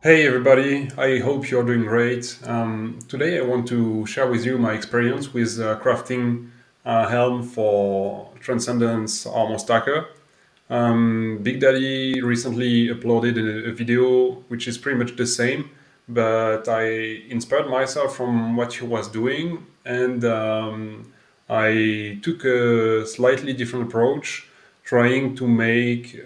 Hey everybody, I hope you're doing great. Today I want to share with you my experience with crafting a helm for Transcendence Armour Stacker. Big Daddy recently uploaded a video which is pretty much the same, but I inspired myself from what he was doing and I took a slightly different approach, trying to make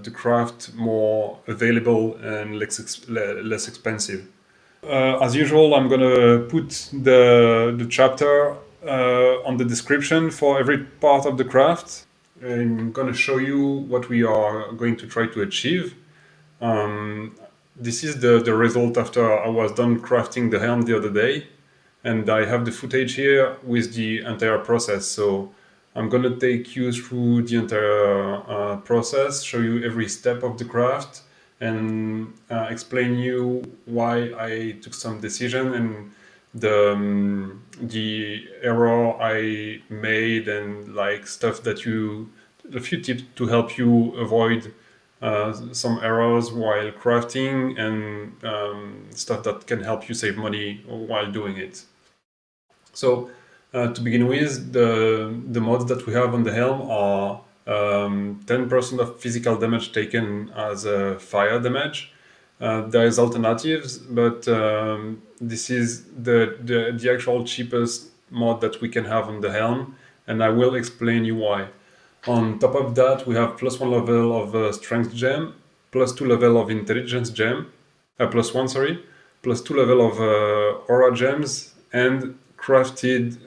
the craft more available and less expensive. As usual, I'm gonna put the chapter on the description for every part of the craft. I'm gonna show you what we are going to try to achieve. Um, this is the result after I was done crafting the helm the other day, and I have the footage here with the entire process. So I'm gonna take you through the entire process, show you every step of the craft, and explain you why I took some decision and the error I made and like stuff that you a few tips to help you avoid some errors while crafting and stuff that can help you save money while doing it. So to begin with, the mods that we have on the helm are 10% of physical damage taken as a fire damage. There is alternatives, but this is the actual cheapest mod that we can have on the helm, and I will explain you why. On top of that, we have plus one level of strength gem, plus two level of intelligence gem, plus one, sorry, plus two level of aura gems, and crafted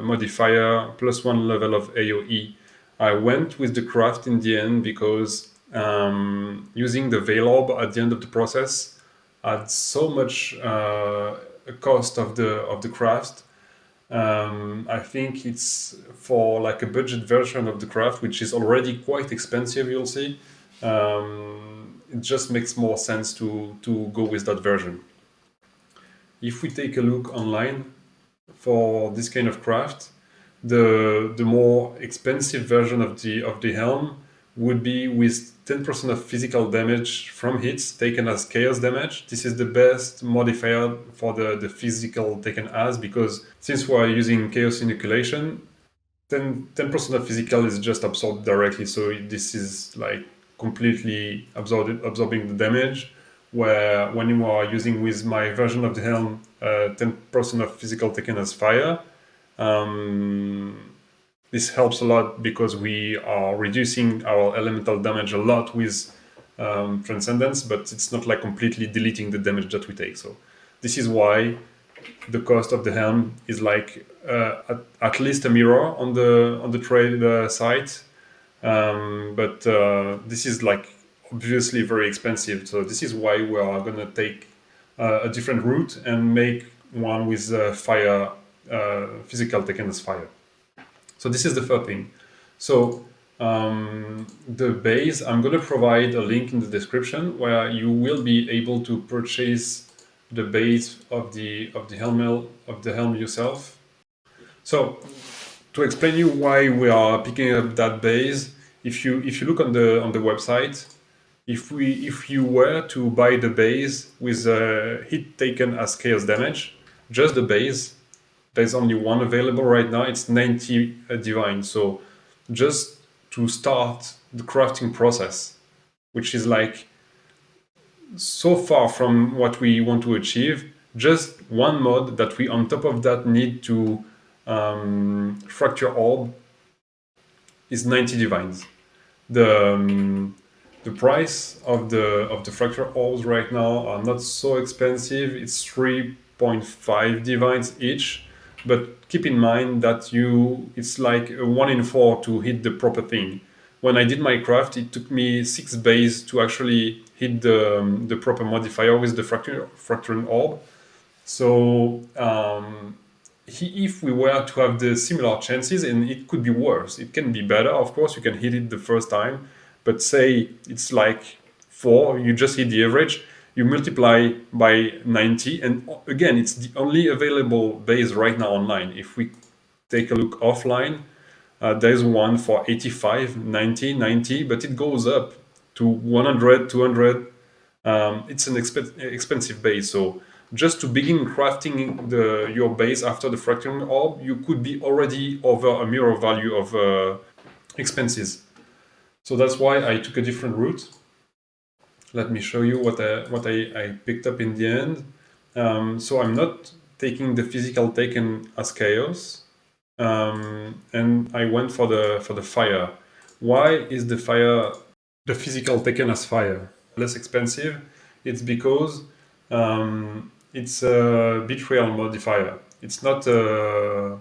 modifier, plus one level of AoE. I went with the craft in the end because using the veil orb at the end of the process adds so much cost of the craft. I think it's for like a budget version of the craft, which is already quite expensive, you'll see. It just makes more sense to go with that version. If we take a look online for this kind of craft, the more expensive version of the helm would be with 10% of physical damage from hits taken as chaos damage. This is the best modifier for the physical taken as, because since we're using chaos inoculation, 10% of physical is just absorbed directly. So this is like completely absorbing the damage. Where when you are using with my version of the helm, 10% of physical taken as fire, this helps a lot because we are reducing our elemental damage a lot with Transcendence, but it's not like completely deleting the damage that we take. So this is why the cost of the helm is like at least a mirror on the trade site, but this is like obviously very expensive. So this is why we are gonna take a different route and make one with fire, physical taken as fire. So this is the first thing. So the base, I'm going to provide a link in the description where you will be able to purchase the base of the helm yourself. So to explain you why we are picking up that base, if you look on the website, if you were to buy the base with a hit taken as chaos damage, just the base, there's only one available right now. It's 90 divine. So just to start the crafting process, which is like so far from what we want to achieve, just one mod that we on top of that need to fracture orb is 90 divines. The price of the fracture orbs right now are not so expensive. It's 3.5 divines each, but keep in mind that it's like a 1 in 4 to hit the proper thing. When I did my craft, it took me 6 bays to actually hit the proper modifier with the fracturing orb. So if we were to have the similar chances, and it could be worse, it can be better, of course, you can hit it the first time, but say it's like 4, you just hit the average, you multiply by 90, and again, it's the only available base right now online. If we take a look offline, there's one for 85, 90, 90, but it goes up to 100, 200. it's an expensive base. So just to begin crafting your base after the fracturing orb, you could be already over a mirror value of expenses. So that's why I took a different route. Let me show you what I picked up in the end. So I'm not taking the physical taken as chaos, and I went for the fire. Why is the physical taken as fire less expensive? It's because it's a betrayl modifier. It's not a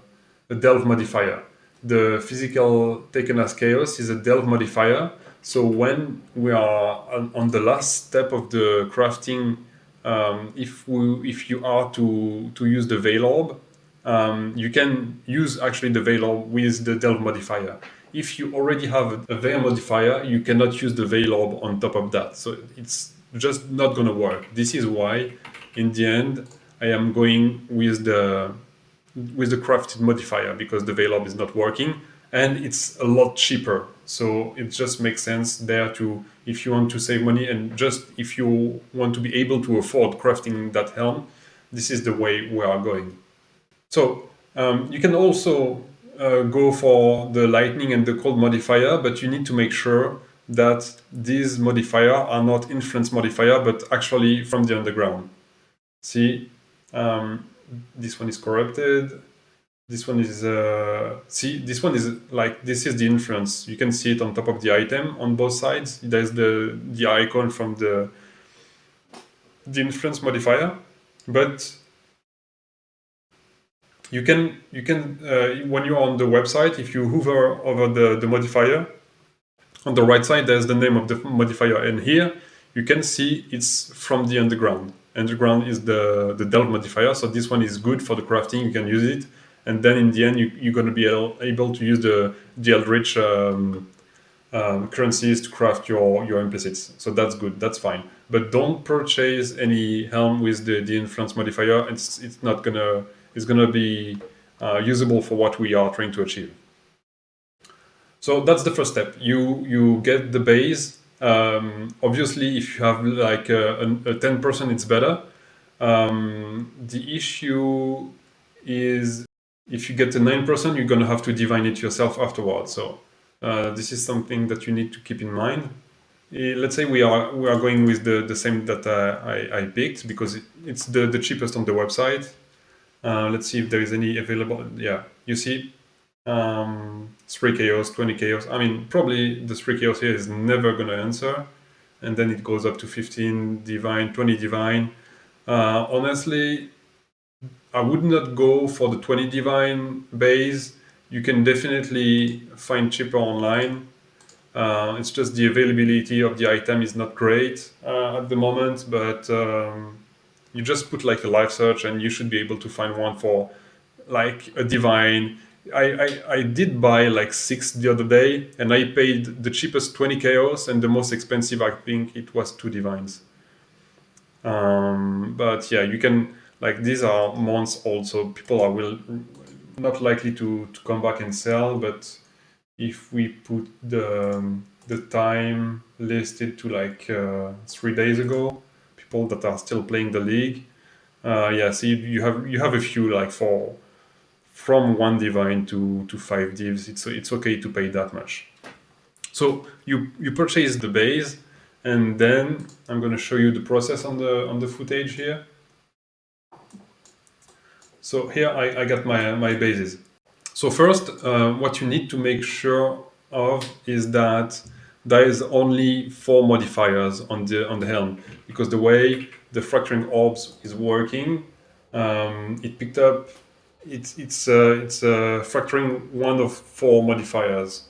delve modifier. The physical taken as chaos is a delve modifier. So when we are on the last step of the crafting, if you are to use the veil orb, you can use actually the veil orb with the delve modifier. If you already have a veil modifier, you cannot use the veil orb on top of that. So it's just not going to work. This is why, in the end, I am going with the crafted modifier, because the veil orb is not working and it's a lot cheaper. So it just makes sense there to, if you want to save money and just if you want to be able to afford crafting that helm, this is the way we are going. So you can also go for the lightning and the cold modifier, but you need to make sure that these modifiers are not influence modifier, but actually from the underground. See, this one is corrupted. This one is, this one is like, this is the influence. You can see it on top of the item on both sides. There's the icon from the influence modifier, but you can when you're on the website, if you hover over the modifier, on the right side there's the name of the modifier, and here you can see it's from the underground. Underground is the delve modifier, so this one is good for the crafting. You can use it, and then in the end you're going to be able to use the eldritch currencies to craft your implicits. So that's good, that's fine. But don't purchase any helm with the influence modifier. It's not gonna, it's gonna be usable for what we are trying to achieve. So that's the first step. You get the base. Obviously, if you have like a 10%, it's better. The issue is if you get a 9%, you're gonna have to divine it yourself afterwards. So this is something that you need to keep in mind. Let's say we are going with the same that I picked, because it's the cheapest on the website. Let's see if there is any available. Yeah, you see, 3 chaos, 20 chaos. I mean, probably the 3 chaos here is never going to answer. And then it goes up to 15 divine, 20 divine. Honestly, I would not go for the 20 divine base. You can definitely find cheaper online. It's just the availability of the item is not great at the moment, but you just put like a live search and you should be able to find one for like a divine. I did buy like 6 the other day, and I paid the cheapest 20 chaos, and the most expensive, I think it was 2 divines. But yeah, you can, like, these are months old, so people are not likely to come back and sell. But if we put the time listed to like 3 days ago, people that are still playing the league, yeah, see, you have a few, like from 1 divine to 5 divs. It's okay to pay that much. So you purchase the base, and then I'm going to show you the process on the footage here. So here I got my bases. So first, what you need to make sure of is that there is only 4 modifiers on the helm, because the way the fracturing orbs is working, it picked up it's fracturing one of 4 modifiers.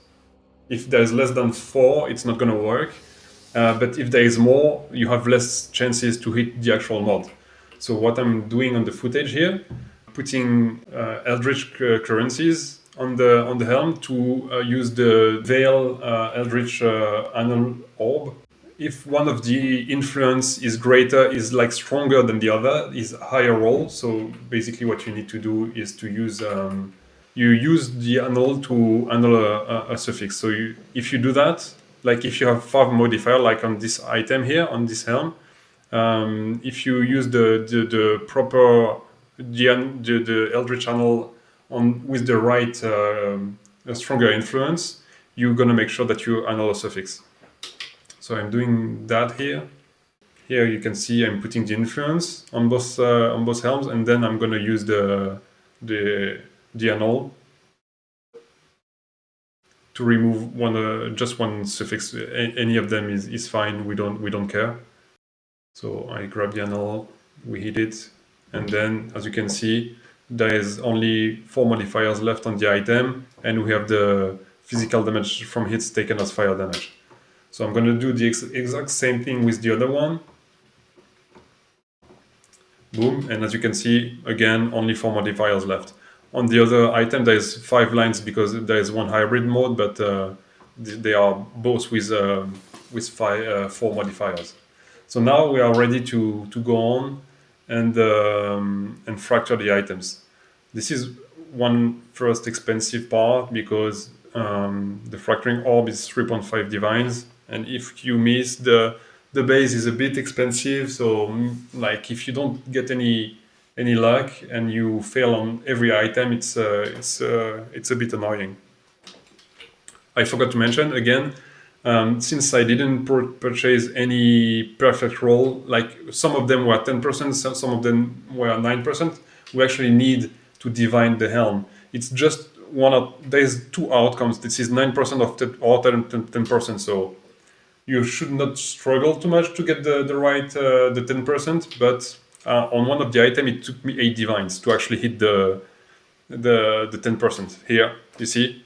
If there's less than 4, it's not going to work. But if there is more, you have less chances to hit the actual mod. So what I'm doing on the footage here, putting eldritch currencies on the helm to use the veil eldritch annul orb. If one of the influence is greater, is like stronger than the other, is higher roll. So basically what you need to do is to use you use the annul to annul a suffix. So if you do that, like if you have 5 modifier, like on this item here, on this helm, if you use the proper the eldritch annul with the right stronger influence, you're gonna make sure that you annul a suffix. So I'm doing that here. Here you can see I'm putting the influence on both helms, and then I'm gonna use the annul to remove just one suffix. Any of them is fine. We don't care. So I grab the annul, we hit it, and then as you can see, there is only 4 modifiers left on the item, and we have the physical damage from hits taken as fire damage. So I'm going to do the exact same thing with the other one. Boom, and as you can see, again, only 4 modifiers left. On the other item, there is 5 lines because there is one hybrid mode, but they are both with 4 modifiers. So now we are ready to go on and fracture the items. This is one first expensive part because the fracturing orb is 3.5 divines, and if you miss, the base is a bit expensive. So like if you don't get any luck and you fail on every item, it's a bit annoying. I forgot to mention again, since I didn't purchase any perfect roll, like some of them were 10%, some of them were 9%, we actually need to divine the helm. It's just there's 2 outcomes. This is 9% or 10%, so you should not struggle too much to get the right the 10%, but on one of the items it took me 8 divines to actually hit the 10%. Here, you see?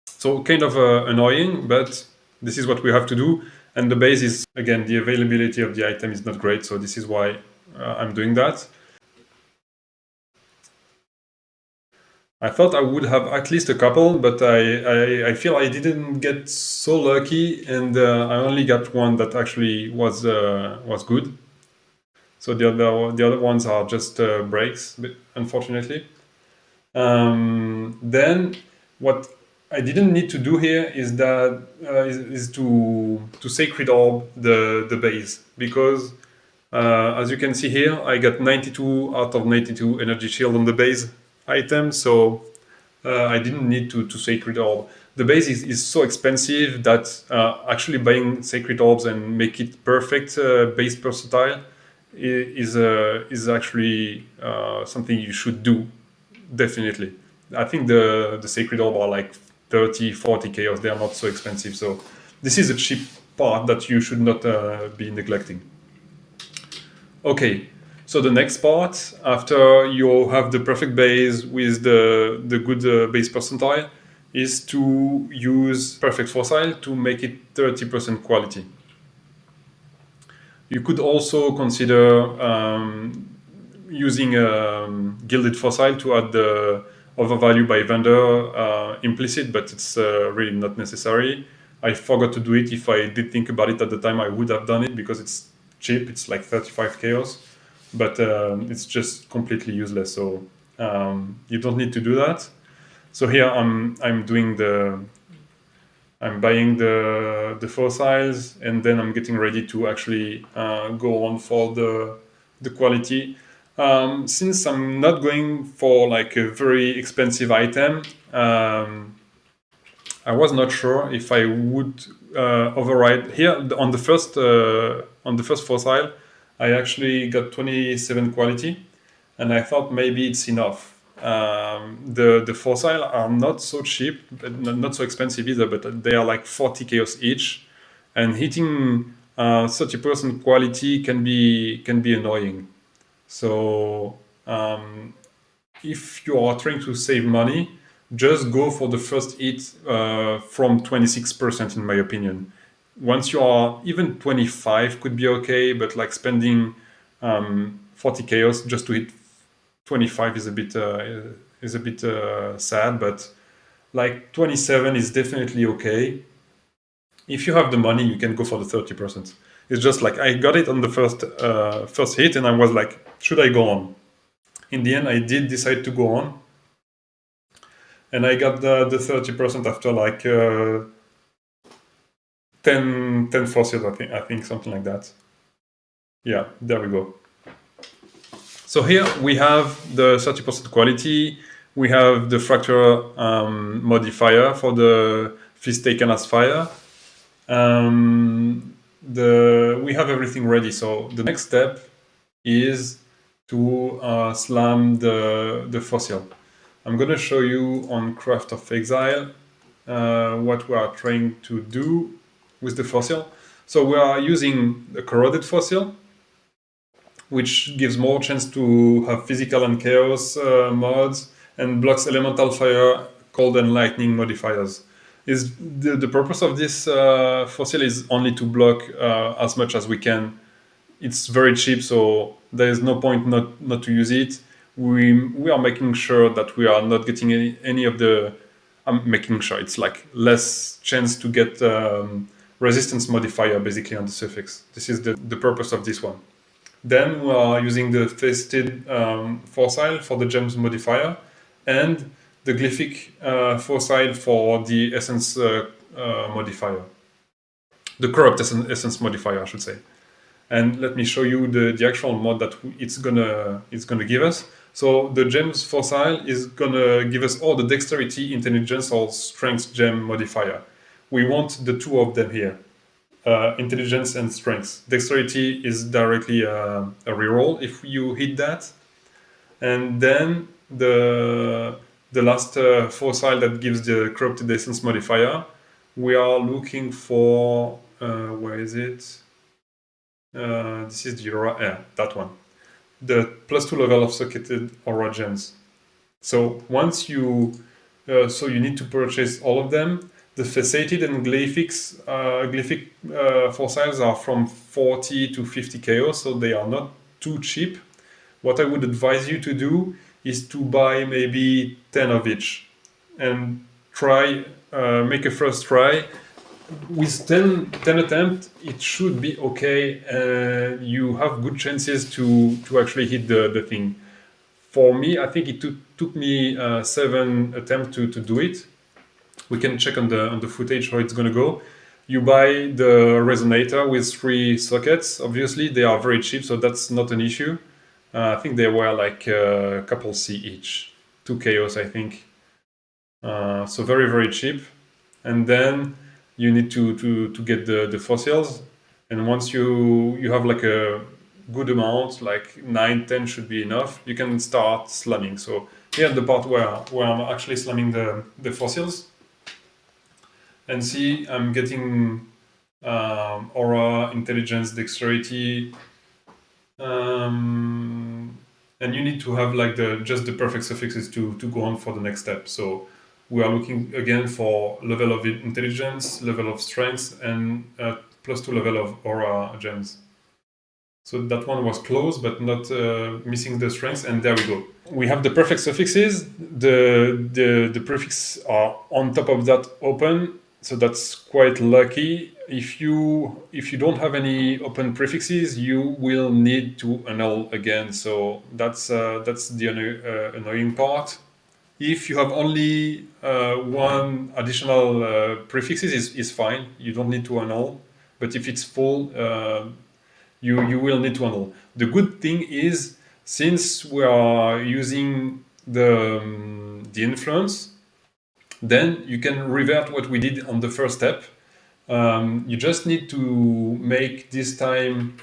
So kind of annoying, but this is what we have to do. And the base is, again, the availability of the item is not great, so this is why I'm doing that. I thought I would have at least a couple, but I feel I didn't get so lucky, and I only got one that actually was good. So the other ones are just breaks, unfortunately. Then what I didn't need to do here is that is to sacred orb the base, because as you can see here, I got 92 out of 92 energy shield on the base item, so I didn't need to sacred orb. The base is so expensive that actually buying sacred orbs and make it perfect base percentile is actually something you should do, definitely. I think the sacred orb are like 30, 40 chaos. They are not so expensive, so this is a cheap part that you should not be neglecting. Okay, so the next part, after you have the perfect base with the good base percentile, is to use perfect fossil to make it 30% quality. You could also consider using gilded fossil to add the overvalue by vendor implicit, but it's really not necessary. I forgot to do it. If I did think about it at the time, I would have done it because it's cheap. It's like 35 chaos, but it's just completely useless. So you don't need to do that. So here I'm buying the fossils, and then I'm getting ready to actually go on for the quality. Since I'm not going for like a very expensive item, I was not sure if I would override here on the first fossil. I actually got 27 quality, and I thought maybe it's enough. The fossil are not so cheap, but not so expensive either, but they are like 40 chaos each, and hitting 30% quality can be annoying. So if you are trying to save money, just go for the first hit from 26%, in my opinion. Once you are even 25 could be okay, but like spending 40 chaos just to hit 25 is a bit sad, but like 27 is definitely okay. If you have the money, you can go for the 30%. It's just like I got it on the first hit, and I was like, should I go on? In the end, I did decide to go on, and I got the 30% after like 10 forces, I think something like that. Yeah, there we go. So here we have the 30% quality. We have the fracture modifier for the phys taken as fire. We have everything ready. So the next step is to slam the fossil. I'm going to show you on Craft of Exile what we are trying to do with the fossil. So we are using the corroded fossil, which gives more chance to have physical and chaos mods and blocks elemental fire, cold and lightning modifiers. Is the purpose of this fossil is only to block as much as we can. It's very cheap, so there is no point not to use it. We are making sure that we are not getting any of the. I'm making sure it's like less chance to get resistance modifier basically on the suffix. This is the purpose of this one. Then we are using the faceted fossil for the gems modifier and the glyphic fossil for the essence modifier. The corrupt essence modifier, I should say. And let me show you the actual mod that it's gonna give us. So the gems fossil is gonna give us all the dexterity, intelligence, or strength gem modifier. We want the two of them here. Intelligence and strength. Dexterity is directly a reroll if you hit that. And then the last fossil that gives the corrupted essence modifier, we are looking for, where is it? This is the aura, that one. The +2 level of socketed aura gems. So once you, so you need to purchase all of them. The faceted and glyphic fossils are from 40 to 50 chaos, so they are not too cheap. What I would advise you to do is to buy maybe 10 of each and try, make a first try. With 10 attempts, it should be okay. You have good chances to actually hit the thing. For me, I think it took me 7 attempts to do it. We can check on the footage how it's going to go. You buy the resonator with 3 sockets. Obviously, they are very cheap, so that's not an issue. I think they were like a couple C each. 2 chaos, I think. So very, very cheap. And then you need to get the fossils. And once you have like a good amount, like 9, 10 should be enough, you can start slamming. So here the part where I'm actually slamming the fossils. And see, I'm getting aura, intelligence, dexterity, and you need to have like just the perfect suffixes to go on for the next step. So we are looking again for level of intelligence, level of strength, and +2 level of aura gems. So that one was close, but not missing the strength, and there we go. We have the perfect suffixes. The prefixes are on top of that open. So that's quite lucky. If you don't have any open prefixes, you will need to annul again. So that's the annoying part. If you have only one additional prefixes, is fine. You don't need to annul. But if it's full, you will need to annul. The good thing is, since we are using the influence, then you can revert what we did on the first step. You just need to make this time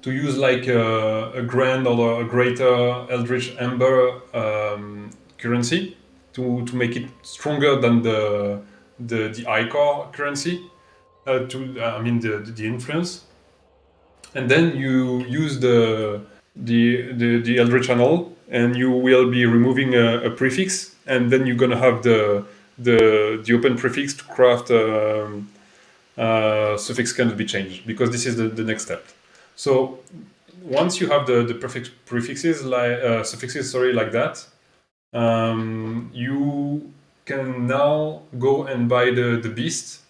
to use like a grand or a greater eldritch ember currency to make it stronger than the iCore currency. The influence, and then you use the eldritch annul, and you will be removing a prefix, and then you're gonna have the open prefix to craft suffix cannot be changed, because this is the next step. So once you have the perfect prefixes like suffixes, like that, you can now go and buy the beast,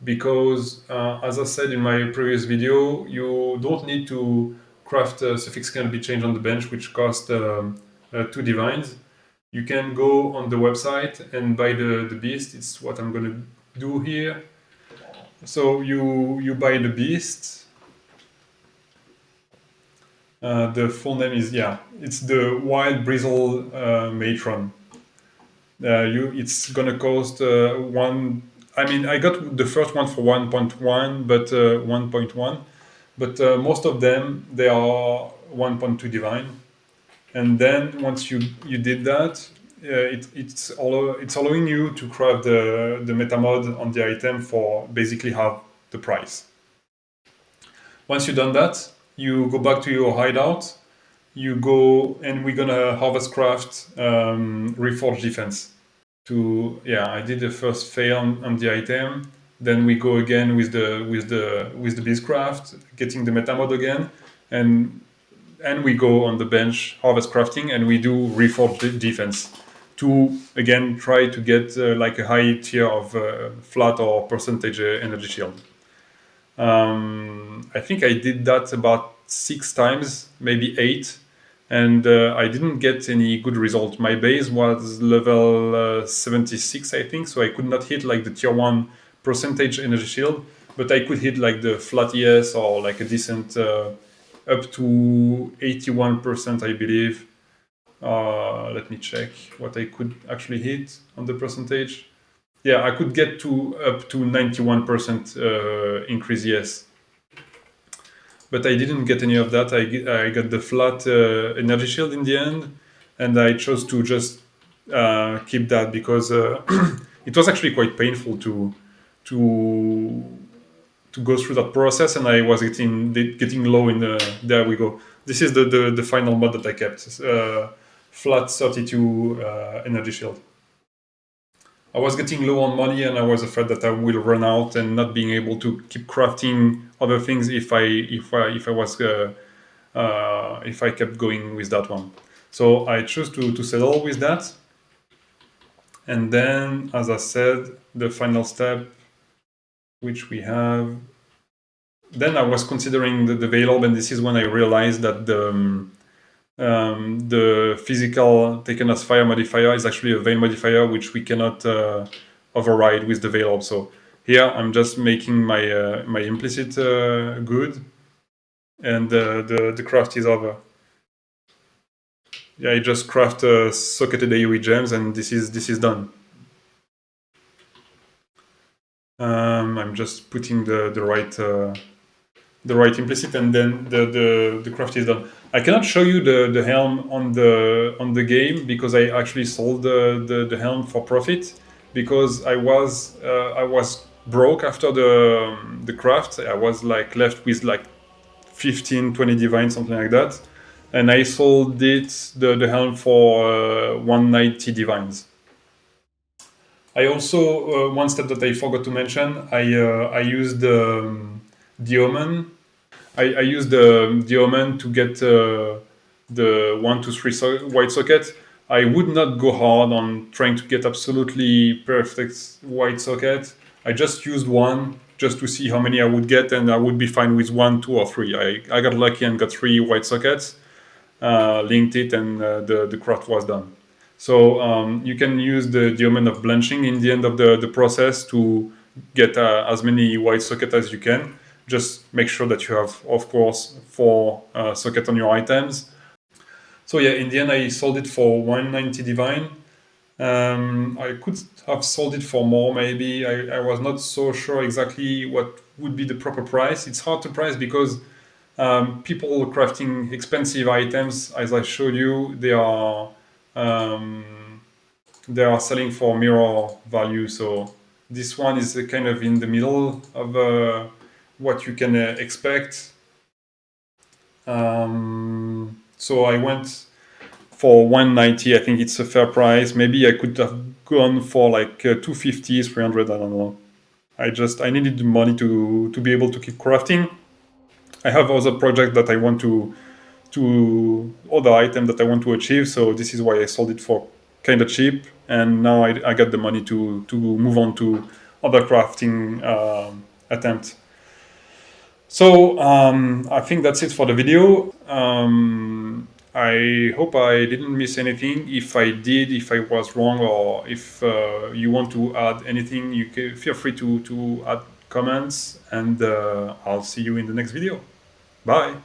because as I said in my previous video, you don't need to craft a suffix can be changed on the bench, which cost 2 divines. You can go on the website and buy the beast. It's what I'm going to do here. So you buy the beast, The full name is, yeah, it's the Wild Bristle Matron. It's gonna cost one. I mean, I got the first one for 1.1, but 1.1, but most of them they are 1.2 divine. And then once you did that, it's allowing you to craft the meta mod on the item for basically half the price. Once you've done that, you go back to your hideout. You go and we're gonna harvest craft reforge defense. I did the first fail on the item. Then we go again with the beastcraft, getting the meta mod again, and we go on the bench harvest crafting and we do reforge defense to again try to get like a high tier of flat or percentage energy shield. I think I did that about 6 times, maybe 8, and I didn't get any good result. My base was level 76, I think, so I could not hit like the tier 1 percentage energy shield, but I could hit like the flat ES or like a decent up to 81%, I believe. Let me check what I could actually hit on the percentage. Yeah, I could get to up to 91% increase, yes. But I didn't get any of that. I got the flat energy shield in the end, and I chose to just keep that because it was actually quite painful to go through that process, and I was getting low in the. There we go. This is the final mod that I kept. Flat 32 energy shield. I was getting low on money, and I was afraid that I will run out and not being able to keep crafting other things if I kept going with that one. So I chose to settle with that. And then, as I said, the final step, which we have. Then I was considering the veil orb, and this is when I realized that the physical taken as fire modifier is actually a veil modifier, which we cannot override with the veil orb. So here I'm just making my my implicit good, and the craft is over. Yeah, I just craft socketed AoE gems, and this is done. I'm just putting the right implicit, and then the craft is done. I cannot show you the helm on the game because I actually sold the helm for profit because I was broke after the craft. I was like left with like 15-20 divine, something like that, and I sold the helm for 190 divines. I also one step that I forgot to mention. I used the omen. I used the omen to get the 1, 2, 3 white socket. I would not go hard on trying to get absolutely perfect white socket. I just used one just to see how many I would get, and I would be fine with 1, 2, or 3. I got lucky and got 3 white sockets, linked it, and the craft was done. So you can use the omen of blanching in the end of the process to get as many white sockets as you can. Just make sure that you have, of course, 4 sockets on your items. So yeah, in the end, I sold it for 190 divine. I could have sold it for more, maybe. I was not so sure exactly what would be the proper price. It's hard to price because people crafting expensive items, as I showed you, they are selling for mirror value. So this one is kind of in the middle of what you can expect. So I went for 190. I think it's a fair price. Maybe I could have gone for like 250, 300. I don't know. I needed the money to be able to keep crafting. I have other projects that I want to other items that I want to achieve. So this is why I sold it for kind of cheap. And now I got the money to move on to other crafting attempts. So I think that's it for the video. I hope I didn't miss anything. If I did, if I was wrong, or if you want to add anything, you can feel free to add comments, and I'll see you in the next video. Bye.